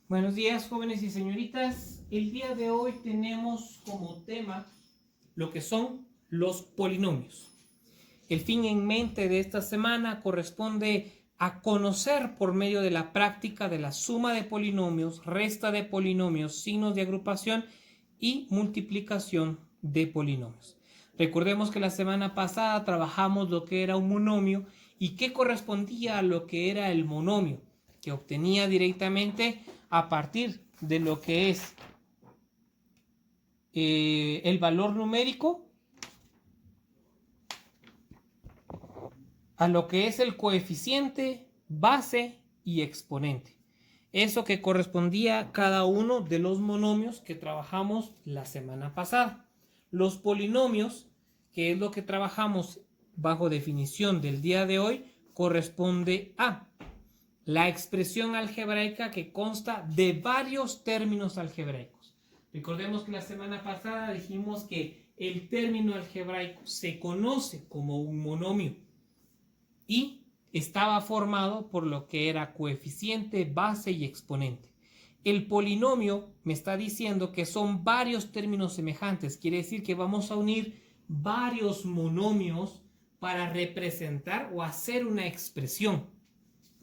Buenos días, jóvenes y señoritas. El día de hoy tenemos como tema lo que son los polinomios. El fin en mente de esta semana corresponde a conocer por medio de la práctica de la suma de polinomios, resta de polinomios, signos de agrupación y multiplicación de polinomios. Recordemos que la semana pasada trabajamos lo que era un monomio y qué correspondía a lo que era el monomio, que obtenía directamente a partir de lo que es el valor numérico a lo que es el coeficiente, base y exponente. Eso que correspondía a cada uno de los monomios que trabajamos la semana pasada. Los polinomios, que es lo que trabajamos bajo definición del día de hoy, corresponde a la expresión algebraica que consta de varios términos algebraicos. Recordemos que la semana pasada dijimos que el término algebraico se conoce como un monomio y estaba formado por lo que era coeficiente, base y exponente. El polinomio me está diciendo que son varios términos semejantes, quiere decir que vamos a unir varios monomios para representar o hacer una expresión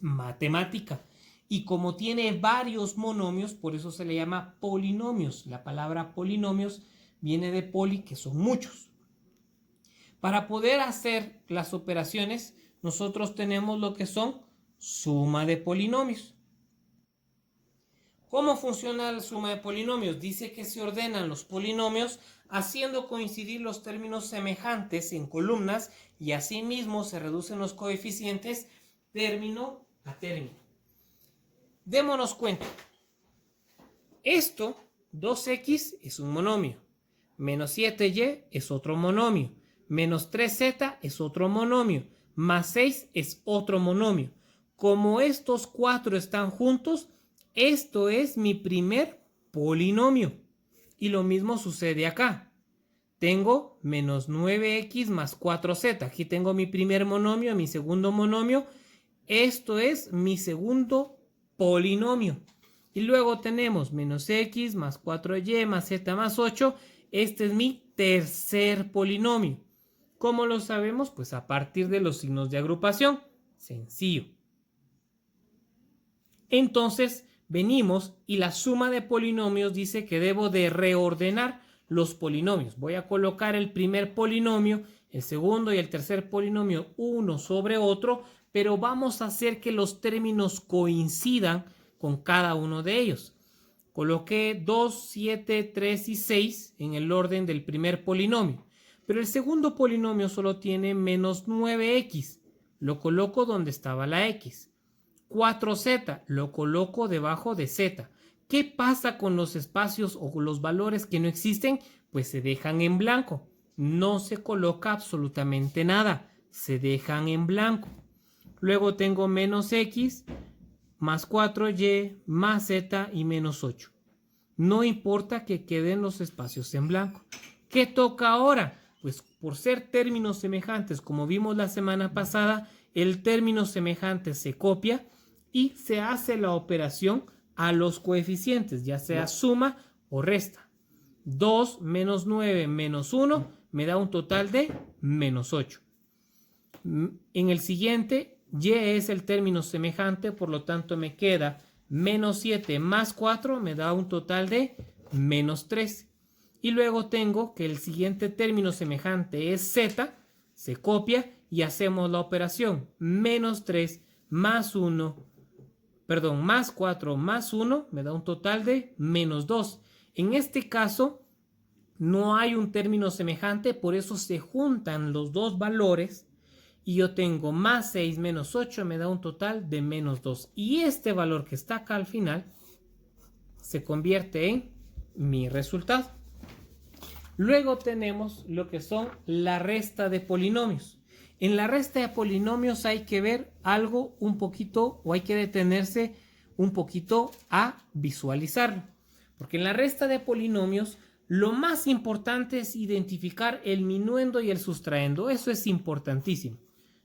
matemática. Y como tiene varios monomios, por eso se le llama polinomios. La palabra polinomios viene de poli, que son muchos. Para poder hacer las operaciones, nosotros tenemos lo que son suma de polinomios. ¿Cómo funciona la suma de polinomios? Dice que se ordenan los polinomios haciendo coincidir los términos semejantes en columnas y asimismo se reducen los coeficientes término a término. Démonos cuenta. Esto, 2x, es un monomio. Menos 7y es otro monomio. Menos 3z es otro monomio. Más 6 es otro monomio. Como estos cuatro están juntos, esto es mi primer polinomio. Y lo mismo sucede acá. Tengo menos 9x más 4z. Aquí tengo mi primer monomio, mi segundo monomio. Esto es mi segundo polinomio. Y luego tenemos menos x más 4y más z más 8. Este es mi tercer polinomio. ¿Cómo lo sabemos? Pues a partir de los signos de agrupación. Sencillo. Entonces venimos y la suma de polinomios dice que debo de reordenar los polinomios. Voy a colocar el primer polinomio, el segundo y el tercer polinomio uno sobre otro, pero vamos a hacer que los términos coincidan con cada uno de ellos. Coloqué 2, 7, 3 y 6 en el orden del primer polinomio, pero el segundo polinomio solo tiene menos 9x. Lo coloco donde estaba la x. 4z lo coloco debajo de z. ¿Qué pasa con los espacios o los valores que no existen? Pues se dejan en blanco. No se coloca absolutamente nada. Se dejan en blanco. Luego tengo menos x, más 4y, más z y menos 8. No importa que queden los espacios en blanco. ¿Qué toca ahora? Pues por ser términos semejantes, como vimos la semana pasada, el término semejante se copia y se hace la operación a los coeficientes, ya sea suma o resta. 2 menos 9 menos 1 me da un total de menos 8. En el siguiente, y es el término semejante, por lo tanto me queda menos 7 más 4 me da un total de menos 13. Y luego tengo que el siguiente término semejante es z, se copia y hacemos la operación menos 3 más 4 más 1 me da un total de menos 2. En este caso no hay un término semejante, por eso se juntan los dos valores y yo tengo más 6 menos 8 me da un total de menos 2. Y este valor que está acá al final se convierte en mi resultado. Luego tenemos lo que son la resta de polinomios. En la resta de polinomios hay que ver algo un poquito, o hay que detenerse un poquito a visualizarlo. Porque en la resta de polinomios lo más importante es identificar el minuendo y el sustraendo. Eso es importantísimo.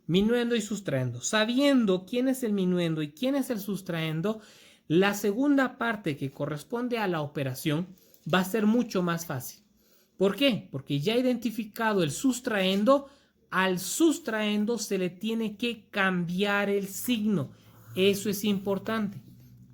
Minuendo y sustraendo. Sabiendo quién es el minuendo y quién es el sustraendo, La segunda parte que corresponde a la operación va a ser mucho más fácil. ¿Por qué? Porque ya he identificado el sustraendo. Al sustraendo se le tiene que cambiar el signo. Eso es importante.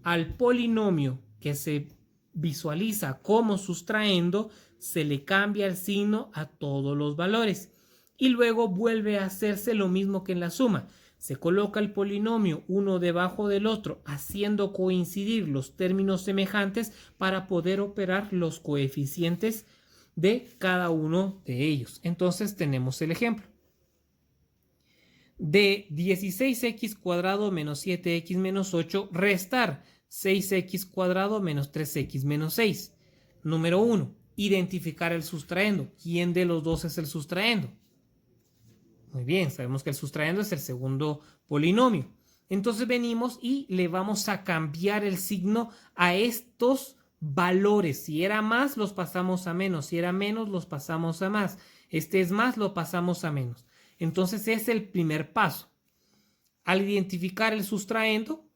Al polinomio que se visualiza como sustraendo, se le cambia el signo a todos los valores. Y luego vuelve a hacerse lo mismo que en la suma. Se coloca el polinomio uno debajo del otro, haciendo coincidir los términos semejantes para poder operar los coeficientes de cada uno de ellos. Entonces tenemos el ejemplo. De 16x cuadrado menos 7x menos 8, restar 6x cuadrado menos 3x menos 6. Número 1. Identificar el sustraendo. ¿Quién de los dos es el sustraendo? Muy bien, sabemos que el sustraendo es el segundo polinomio. Entonces venimos y le vamos a cambiar el signo a estos valores. Si era más, los pasamos a menos. Si era menos, los pasamos a más. Este es más, lo pasamos a menos. Entonces es el primer paso. Al identificar el sustraendo,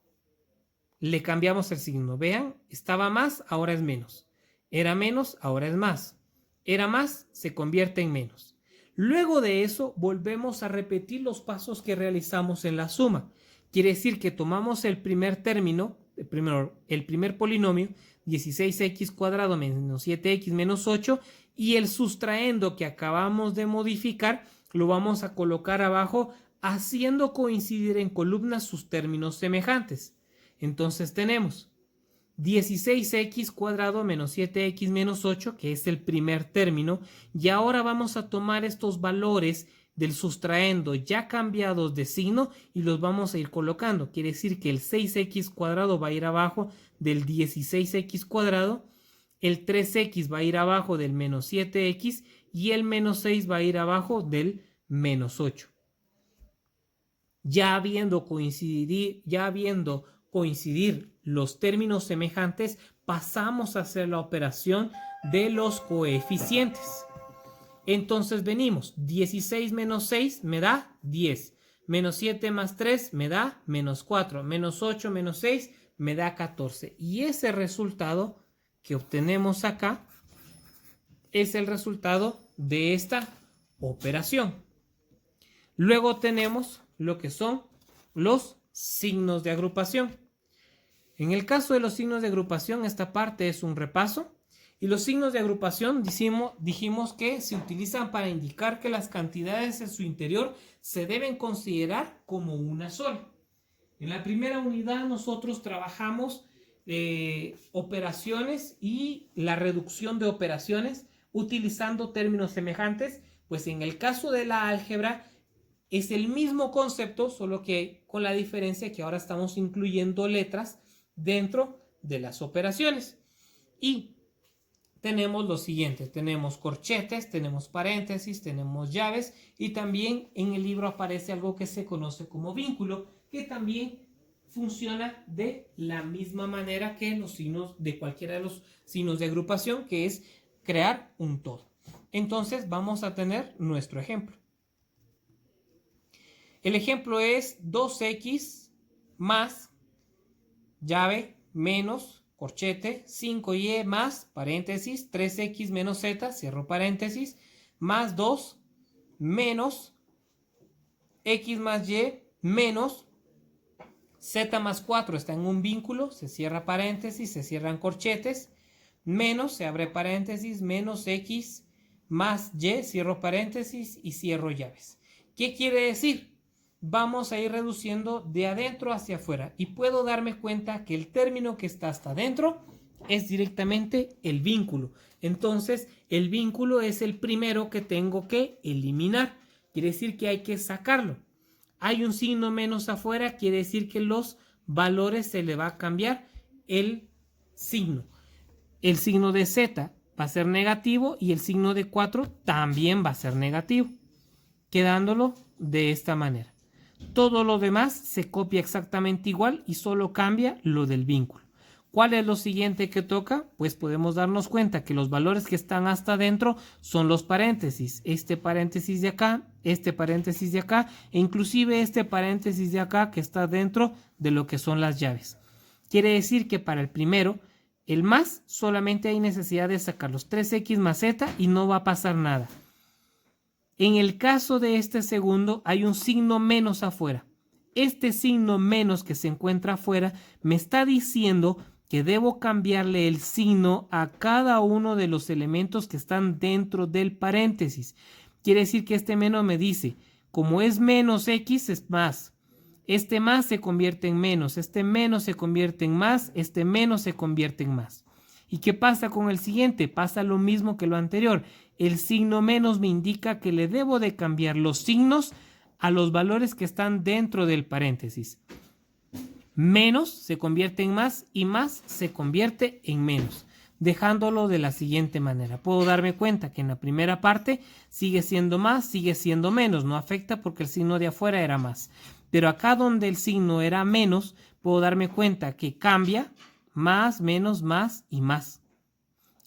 le cambiamos el signo. Vean, estaba más, ahora es menos. Era menos, ahora es más. Era más, se convierte en menos. Luego de eso, volvemos a repetir los pasos que realizamos en la suma. Quiere decir que tomamos el primer término, el primer polinomio, 16x cuadrado menos 7x menos 8, y el sustraendo que acabamos de modificar lo vamos a colocar abajo, haciendo coincidir en columnas sus términos semejantes. Entonces tenemos 16x cuadrado menos 7x menos 8, que es el primer término, y ahora vamos a tomar estos valores del sustraendo ya cambiados de signo y los vamos a ir colocando. Quiere decir que el 6x cuadrado va a ir abajo del 16x cuadrado, el 3x va a ir abajo del menos 7x y el menos 6 va a ir abajo del menos 8. Ya habiendo coincidir los términos semejantes, pasamos a hacer la operación de los coeficientes. Entonces venimos, 16 menos 6 me da 10, menos 7 más 3 me da menos 4, menos 8 menos 6 me da 14. Y ese resultado que obtenemos acá es el resultado de esta operación. Luego tenemos lo que son los signos de agrupación. En el caso de los signos de agrupación, esta parte es un repaso. Y los signos de agrupación dijimos que se utilizan para indicar que las cantidades en su interior se deben considerar como una sola. En la primera unidad nosotros trabajamos operaciones y la reducción de operaciones utilizando términos semejantes, pues en el caso de la álgebra es el mismo concepto, solo que con la diferencia que ahora estamos incluyendo letras dentro de las operaciones. Y tenemos lo siguiente, tenemos corchetes, tenemos paréntesis, tenemos llaves y también en el libro aparece algo que se conoce como vínculo, que también funciona de la misma manera que los signos de cualquiera de los signos de agrupación, que es crear un todo. Entonces vamos a tener nuestro ejemplo. El ejemplo es 2x más llave menos corchete 5y más paréntesis 3x menos z, cierro paréntesis, más 2 menos x más y menos z más 4 está en un vínculo, se cierra paréntesis, se cierran corchetes, menos, se abre paréntesis, menos x más y, cierro paréntesis y cierro llaves. ¿Qué quiere decir? Vamos a ir reduciendo de adentro hacia afuera y puedo darme cuenta que el término que está hasta adentro es directamente el vínculo. Entonces el vínculo es el primero que tengo que eliminar. Quiere decir que hay que sacarlo. Hay un signo menos afuera, quiere decir que los valores se le va a cambiar el signo. El signo de z va a ser negativo y el signo de 4 también va a ser negativo, quedándolo de esta manera. Todo lo demás se copia exactamente igual y solo cambia lo del vínculo. ¿Cuál es lo siguiente que toca? Pues podemos darnos cuenta que los valores que están hasta adentro son los paréntesis. Este paréntesis de acá, este paréntesis de acá e inclusive este paréntesis de acá que está dentro de lo que son las llaves. Quiere decir que para el primero, el más, solamente hay necesidad de sacar los 3x más z y no va a pasar nada. En el caso de este segundo, hay un signo menos afuera. Este signo menos que se encuentra afuera me está diciendo que debo cambiarle el signo a cada uno de los elementos que están dentro del paréntesis. Quiere decir que este menos me dice, como es menos x es más. Este más se convierte en menos, este menos se convierte en más, este menos se convierte en más. ¿Y qué pasa con el siguiente? Pasa lo mismo que lo anterior. El signo menos me indica que le debo de cambiar los signos a los valores que están dentro del paréntesis. Menos se convierte en más y más se convierte en menos, dejándolo de la siguiente manera. Puedo darme cuenta que en la primera parte sigue siendo más, sigue siendo menos, no afecta porque el signo de afuera era más. Pero acá donde el signo era menos, puedo darme cuenta que cambia más, menos, más y más.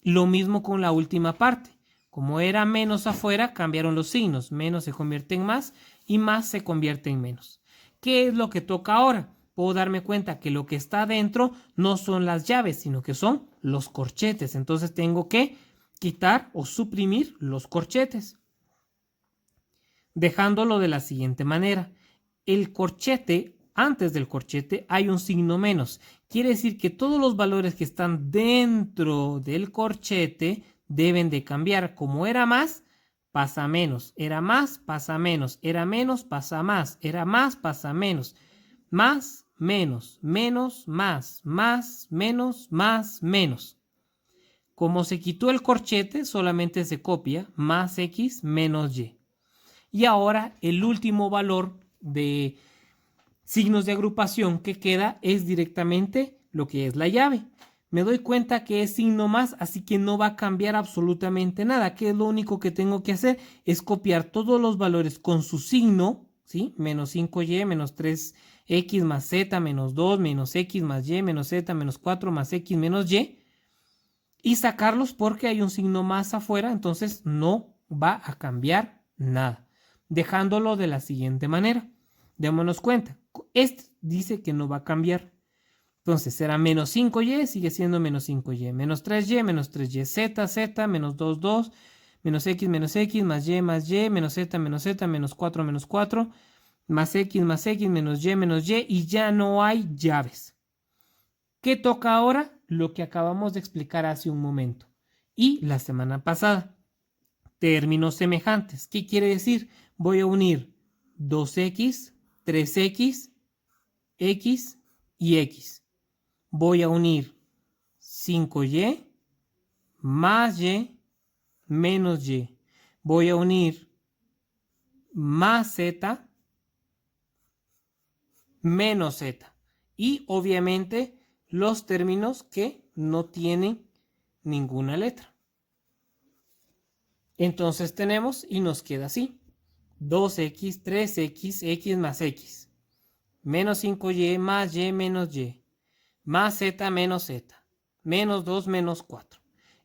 Lo mismo con la última parte. Como era menos afuera, cambiaron los signos. Menos se convierte en más y más se convierte en menos. ¿Qué es lo que toca ahora? Puedo darme cuenta que lo que está adentro no son las llaves, sino que son los corchetes. Entonces tengo que quitar o suprimir los corchetes, dejándolo de la siguiente manera. El corchete, antes del corchete hay un signo menos. Quiere decir que todos los valores que están dentro del corchete deben de cambiar. Como era más, pasa a menos. Era más, pasa a menos. Era menos, pasa a más. Era más, pasa a menos. Más, menos, menos, más, menos, más, menos. Como se quitó el corchete, solamente se copia más x menos y. Y ahora el último valor de signos de agrupación que queda es directamente lo que es la llave. Me doy cuenta que es signo más, así que no va a cambiar absolutamente nada. Que lo único que tengo que hacer es copiar todos los valores con su signo, ¿sí? Menos 5y, menos 3x más z, menos 2, menos x más y, menos z, menos 4 más x menos y. Y sacarlos porque hay un signo más afuera, entonces no va a cambiar nada. Dejándolo de la siguiente manera. Démonos cuenta. Este dice que no va a cambiar. Entonces será menos 5y, sigue siendo menos 5y. Menos 3y, menos 3y. Z, menos 2, 2. Menos x, más y, menos z, menos 4, más x, menos y. Y ya no hay llaves. ¿Qué toca ahora? Lo que acabamos de explicar hace un momento. Y la semana pasada. Términos semejantes. ¿Qué quiere decir? Voy a unir 2x, 3x, x y x. Voy a unir 5y más y menos y. Voy a unir más z menos z. Y obviamente los términos que no tienen ninguna letra. Entonces tenemos y nos queda así. 2x, 3x, x más x. Menos 5y más y menos y. Más z menos z. Menos 2 menos 4.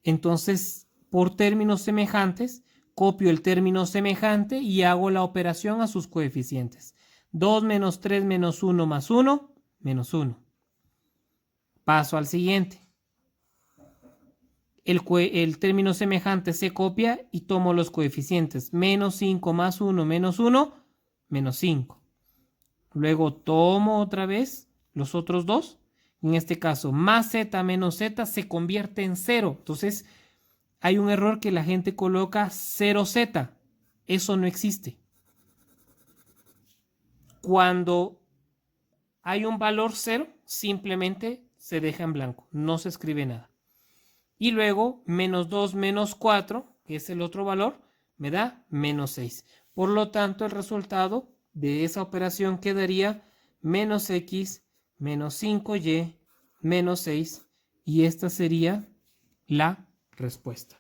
Entonces, por términos semejantes, copio el término semejante y hago la operación a sus coeficientes. 2 menos 3 menos 1 más 1, menos 1. Paso al siguiente. El término semejante se copia y tomo los coeficientes. Menos 5 más 1 menos 1, menos 5. Luego tomo otra vez los otros dos. En este caso, más z menos z se convierte en 0. Entonces, hay un error que la gente coloca 0z. Eso no existe. Cuando hay un valor 0, simplemente se deja en blanco. No se escribe nada. Y luego, menos 2 menos 4, que es el otro valor, me da menos 6. Por lo tanto, el resultado de esa operación quedaría menos x menos 5y menos 6. Y esta sería la respuesta.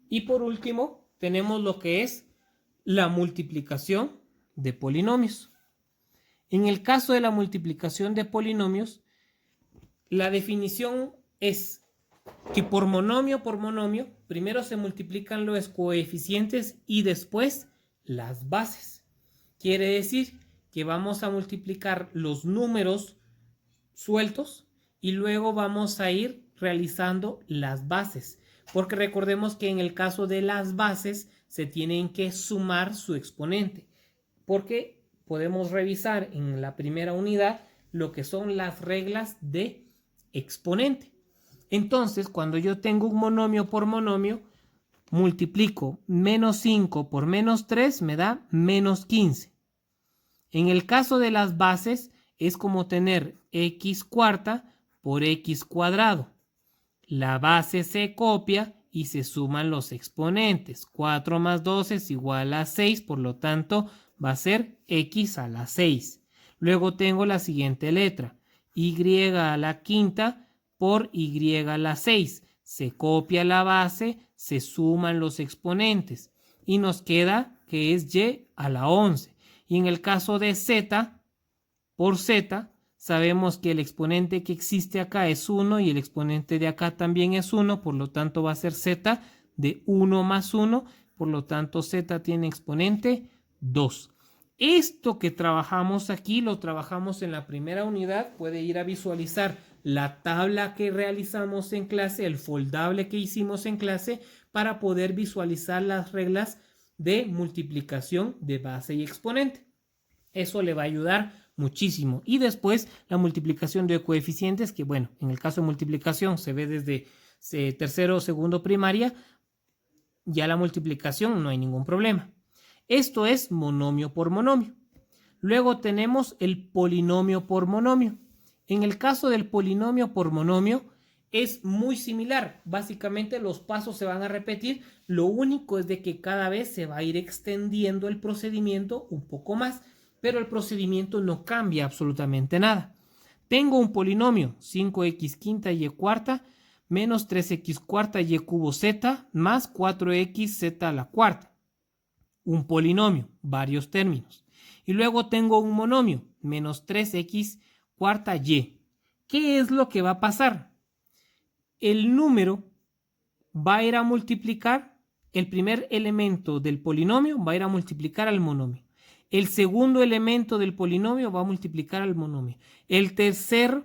Y por último, tenemos lo que es la multiplicación de polinomios. En el caso de la multiplicación de polinomios, la definición es que por monomio, primero se multiplican los coeficientes y después las bases. Quiere decir que vamos a multiplicar los números sueltos y luego vamos a ir realizando las bases. Porque recordemos que en el caso de las bases se tienen que sumar su exponente. Porque podemos revisar en la primera unidad lo que son las reglas de exponente. Entonces, cuando yo tengo un monomio por monomio, multiplico menos 5 por menos 3 me da menos 15. En el caso de las bases es como tener x cuarta por x cuadrado. La base se copia y se suman los exponentes. 4 más 2 es igual a 6, por lo tanto va a ser x a la 6. Luego tengo la siguiente letra, y a la quinta por y a la 6. Se copia la base, se suman los exponentes y nos queda que es y a la 11. Y en el caso de z por z, sabemos que el exponente que existe acá es 1 y el exponente de acá también es 1, por lo tanto va a ser z de 1 más 1, por lo tanto z tiene exponente 2. Esto que trabajamos aquí lo trabajamos en la primera unidad. Puede ir a visualizar la tabla que realizamos en clase, el foldable que hicimos en clase, para poder visualizar las reglas de multiplicación de base y exponente. Eso le va a ayudar muchísimo. Y después la multiplicación de coeficientes, que bueno, en el caso de multiplicación se ve desde tercero o segundo primaria. Ya la multiplicación no hay ningún problema. Esto es monomio por monomio. Luego tenemos el polinomio por monomio. En el caso del polinomio por monomio es muy similar. Básicamente los pasos se van a repetir. Lo único es de que cada vez se va a ir extendiendo el procedimiento un poco más, pero el procedimiento no cambia absolutamente nada. Tengo un polinomio 5x quinta y cuarta menos 3x cuarta y cubo z más 4x z a la cuarta. Un polinomio, varios términos. Y luego tengo un monomio, menos 3x cuarta y. ¿Qué es lo que va a pasar? El número va a ir a multiplicar, el primer elemento del polinomio va a ir a multiplicar al monomio. El segundo elemento del polinomio va a multiplicar al monomio. El tercer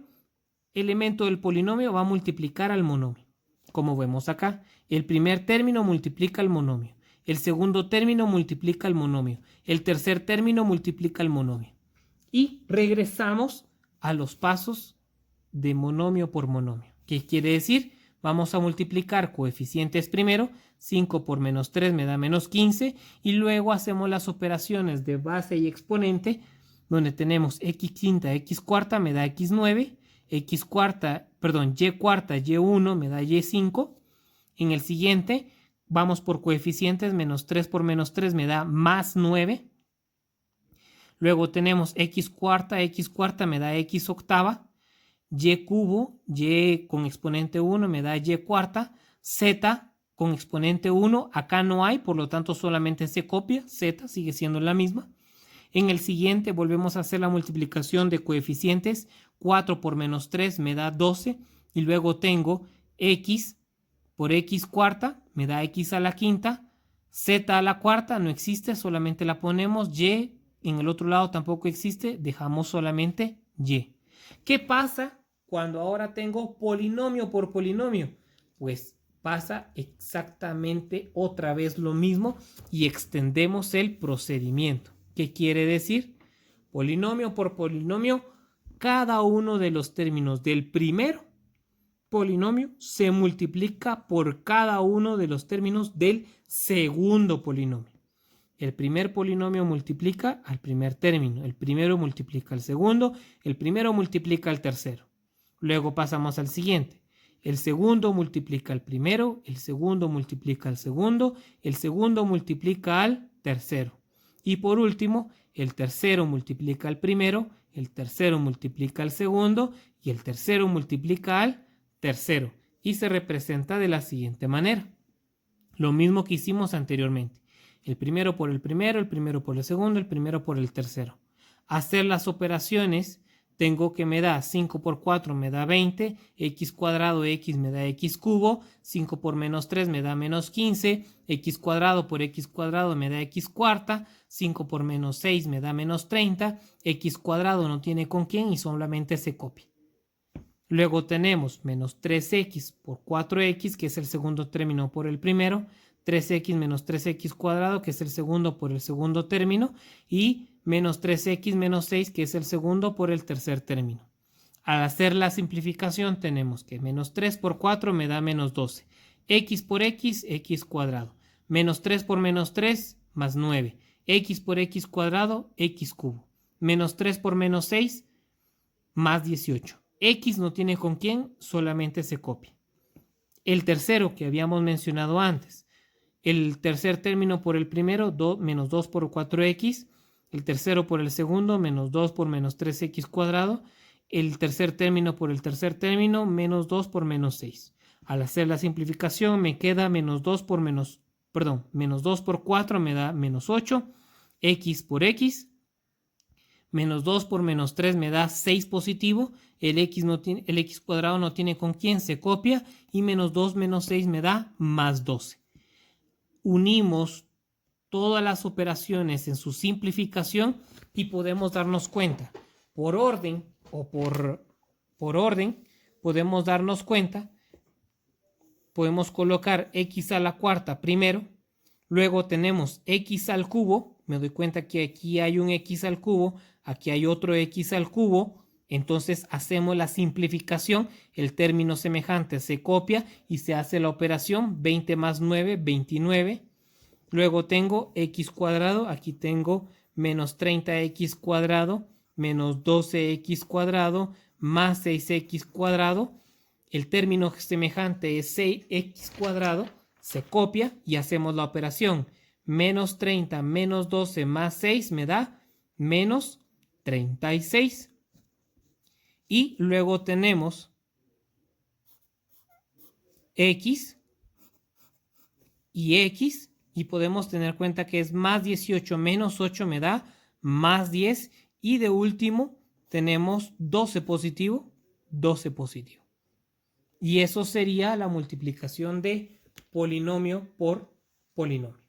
elemento del polinomio va a multiplicar al monomio. Como vemos acá, el primer término multiplica al monomio. El segundo término multiplica al monomio. El tercer término multiplica al monomio. Y regresamos a los pasos de monomio por monomio. ¿Qué quiere decir? Vamos a multiplicar coeficientes primero. 5 por menos 3 me da menos 15. Y luego hacemos las operaciones de base y exponente, donde tenemos x quinta, x cuarta me da x9. Y cuarta, y1 me da y5. En el siguiente vamos por coeficientes, menos 3 por menos 3 me da más 9. Luego tenemos x cuarta me da x octava. Y cubo, y con exponente 1 me da y cuarta. Z con exponente 1, acá no hay, por lo tanto solamente se copia. Z sigue siendo la misma. En el siguiente volvemos a hacer la multiplicación de coeficientes. 4 por menos 3 me da 12. Y luego tengo x por x cuarta me da x a la quinta. Z a la cuarta no existe, solamente la ponemos. Y en el otro lado tampoco existe, dejamos solamente y. ¿Qué pasa cuando ahora tengo polinomio por polinomio? Pues pasa exactamente otra vez lo mismo y extendemos el procedimiento. ¿Qué quiere decir? Polinomio por polinomio, cada uno de los términos del primer polinomio se multiplica por cada uno de los términos del segundo polinomio. El primer polinomio multiplica al primer término, el primero multiplica al segundo, el primero multiplica al tercero. Luego pasamos al siguiente. El segundo multiplica al primero, el segundo multiplica al segundo, el segundo multiplica al tercero. Y por último, el tercero multiplica al primero, el tercero multiplica al segundo y el tercero multiplica al tercero. Y se representa de la siguiente manera. Lo mismo que hicimos anteriormente. El primero por el primero por el segundo, el primero por el tercero. Hacer las operaciones tengo que me da 5 por 4 me da 20, x cuadrado x me da x cubo, 5 por menos 3 me da menos 15, x cuadrado por x cuadrado me da x cuarta, 5 por menos 6 me da menos 30, x cuadrado no tiene con quién y solamente se copia. Luego tenemos menos 3x por 4x, que es el segundo término por el primero, 3x menos 3x cuadrado, que es el segundo por el segundo término, y menos 3x menos 6, que es el segundo por el tercer término. Al hacer la simplificación tenemos que menos 3 por 4 me da menos 12. X por x, x cuadrado. Menos 3 por menos 3, más 9. X por x cuadrado, x cubo. Menos 3 por menos 6, más 18. X no tiene con quién, solamente se copia. El tercero que habíamos mencionado antes. El tercer término por el primero, menos 2 por 4x. El tercero por el segundo, menos 2 por menos 3x cuadrado. El tercer término por el tercer término, menos 2 por menos 6. Al hacer la simplificación me queda menos 2 por 4 me da menos 8. X por x. Menos 2 por menos 3 me da 6 positivo. El x cuadrado no tiene con quién, se copia. Y menos 2 menos 6 me da más 12. Unimos todas las operaciones en su simplificación y podemos darnos cuenta. Por orden podemos darnos cuenta. Podemos colocar x a la cuarta primero. Luego tenemos x al cubo. Me doy cuenta que aquí hay un x al cubo. Aquí hay otro x al cubo. Entonces hacemos la simplificación. El término semejante se copia y se hace la operación 20 más 9, 29. Luego tengo x cuadrado. Aquí tengo menos 30x cuadrado menos 12x cuadrado más 6x cuadrado. El término semejante es 6x cuadrado. Se copia y hacemos la operación. Menos 30 menos 12 más 6 me da menos 36. Y luego tenemos x y x. Y podemos tener cuenta que es más 18 menos 8 me da más 10. Y de último tenemos 12 positivo, 12 positivo. Y eso sería la multiplicación de polinomio por polinomio.